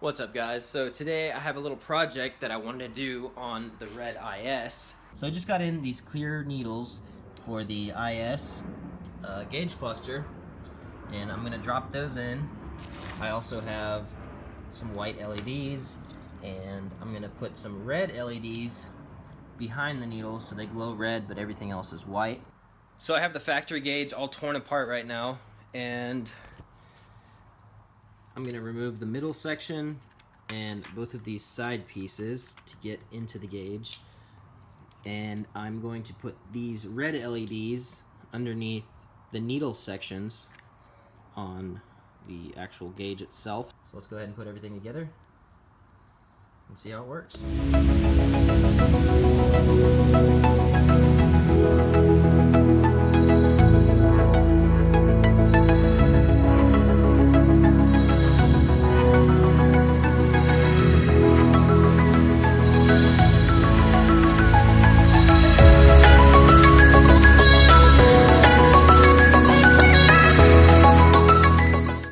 What's up, guys? So today I have a little project that I wanted to do on the red IS. So I just got in these clear needles for the IS gauge cluster, and I'm going to drop those in. I also have some white LEDs, and I'm going to put some red LEDs behind the needles so they glow red, but everything else is white. So I have the factory gauge all torn apart right now, and I'm going to remove the middle section and both of these side pieces to get into the gauge. And I'm going to put these red LEDs underneath the needle sections on the actual gauge itself. So let's go ahead and put everything together and see how it works.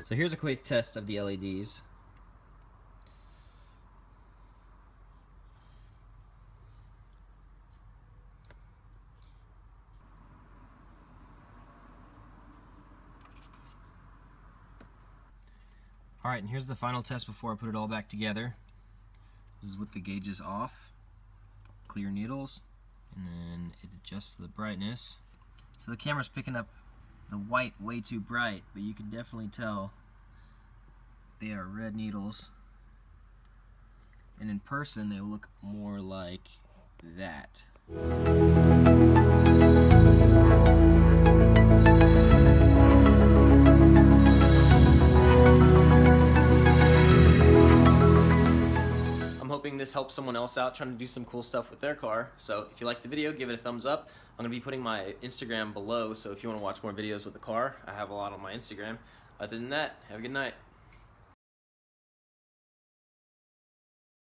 So here's a quick test of the LEDs. Alright, and here's the final test before I put it all back together. This is with the gauges off, clear needles, and then it adjusts the brightness. So the camera's picking up the white way too bright, but you can definitely tell they are red needles, and in person they look more like that. I'm hoping this helps someone else out trying to do some cool stuff with their car. So if you liked the video, give it a thumbs up. I'm going to be putting my Instagram below, so if you want to watch more videos with the car, I have a lot on my Instagram. Other than that, have a good night.